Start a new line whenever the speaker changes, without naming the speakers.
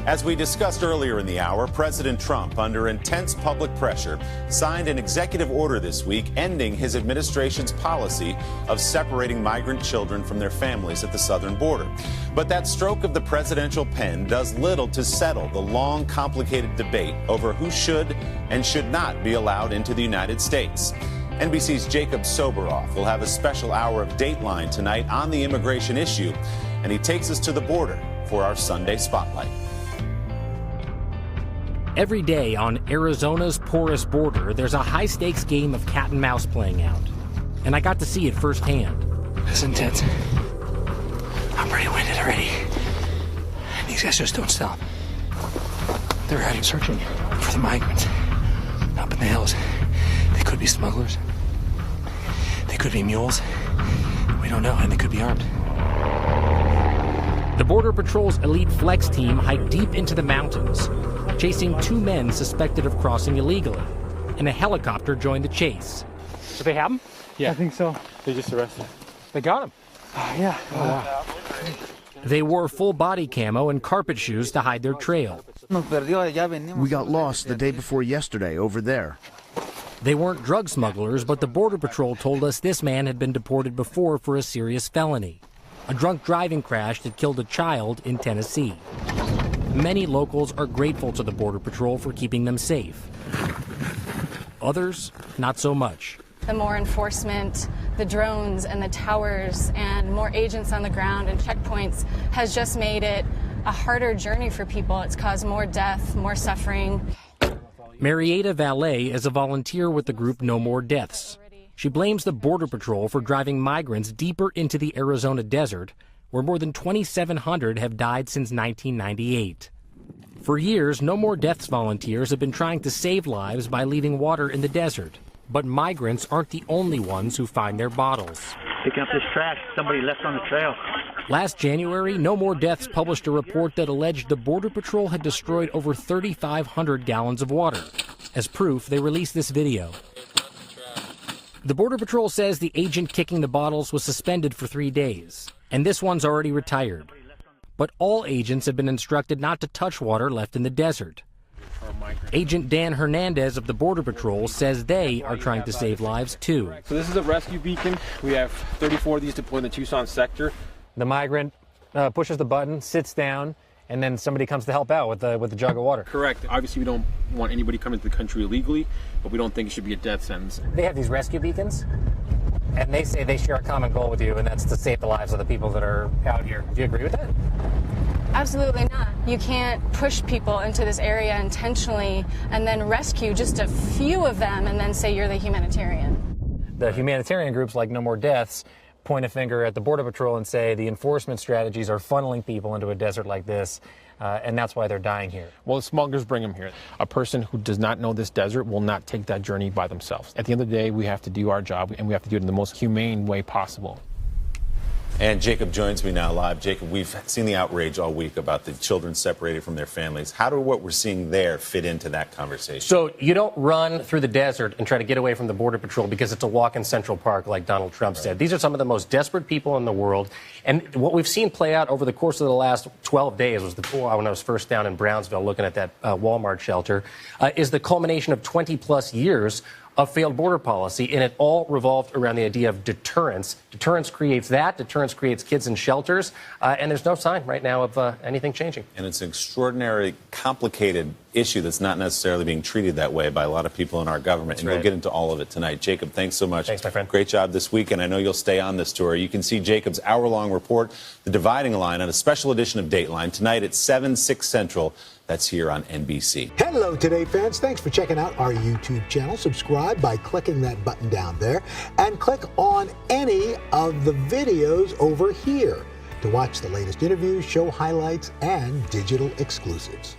As we discussed earlier in the hour, President Trump, under intense public pressure, signed an executive order this week ending his administration's policy of separating migrant children from their families at the southern border. But that stroke of the presidential pen does little to settle the long, complicated debate over who should and should not be allowed into the United States. NBC's Jacob Soboroff will have a special hour of Dateline tonight on the immigration issue, and he takes us to the border for our Sunday Spotlight.
Every day on Arizona's porous border, there's a high-stakes game of cat and mouse playing out. And I got to see it firsthand.
It's intense. I'm pretty winded already. And these guys just don't stop. They're out here searching for the migrants. Up in the hills. They could be smugglers. They could be mules. We don't know, and they could be armed.
The Border Patrol's elite flex team hiked deep into the mountains, chasing two men suspected of crossing illegally, and a helicopter joined the chase.
Do they have him?
Yeah.
I think so.
They just arrested.
They got him.
Yeah.
They wore full body camo and carpet shoes to hide their trail.
We got lost the day before yesterday over there.
They weren't drug smugglers, but the Border Patrol told us this man had been deported before for a serious felony, a drunk driving crash that killed a child in Tennessee. Many locals are grateful to the Border Patrol for keeping them safe. Others, not so much.
The more enforcement, the drones and the towers and more agents on the ground and checkpoints has just made it a harder journey for people. It's caused more death, more suffering.
Marietta Valet is a volunteer with the group No More Deaths. She blames the Border Patrol for driving migrants deeper into the Arizona desert, where more than 2,700 have died since 1998. For years, No More Deaths volunteers have been trying to save lives by leaving water in the desert. But migrants aren't the only ones who find their bottles.
Picking up this trash somebody left on the trail.
Last January, No More Deaths published a report that alleged the Border Patrol had destroyed over 3,500 gallons of water. As proof, they released this video. The Border Patrol says the agent kicking the bottles was suspended for 3 days, and this one's already retired. But all agents have been instructed not to touch water left in the desert. Agent Dan Hernandez of the Border Patrol says they are trying to save lives too.
So this is a rescue beacon. We have 34 of these deployed in the Tucson sector.
The migrant pushes the button, sits down, and then somebody comes to help out with the jug of water.
Correct. Obviously, we don't want anybody coming to the country illegally, but we don't think it should be a death sentence.
They have these rescue beacons, and they say they share a common goal with you, and that's to save the lives of the people that are out here. Do you agree with that?
Absolutely not. You can't push people into this area intentionally and then rescue just a few of them and then say you're the humanitarian.
The humanitarian groups like No More Deaths point a finger at the Border Patrol and say the enforcement strategies are funneling people into a desert like this, and that's why they're dying here.
Well, the smugglers bring them here. A person who does not know this desert will not take that journey by themselves. At the end of the day, we have to do our job, and we have to do it in the most humane way possible.
And Jacob joins me now live. Jacob, we've seen the outrage all week about the children separated from their families. How do what we're seeing there fit into that conversation?
So you don't run through the desert and try to get away from the Border Patrol because it's a walk in Central Park, like Donald Trump said. These are some of the most desperate people in the world. And what we've seen play out over the course of the last 12 days was when I was first down in Brownsville looking at that Walmart shelter, is the culmination of 20-plus years of failed border policy, and it all revolved around the idea of deterrence. Deterrence creates that. Deterrence creates kids in shelters, and there's no sign right now of anything changing.
And it's an extraordinarily complicated issue that's not necessarily being treated that way by a lot of people in our government. And we'll get into all of it tonight. Jacob, thanks so much.
Thanks, my friend.
Great job this week, and I know you'll stay on this tour. You can see Jacob's hour-long report, The Dividing Line, on a special edition of Dateline tonight at 7, 6 Central. That's here on NBC.
Hello, Today fans. Thanks for checking out our YouTube channel. Subscribe by clicking that button down there and click on any of the videos over here to watch the latest interviews, show highlights, and digital exclusives.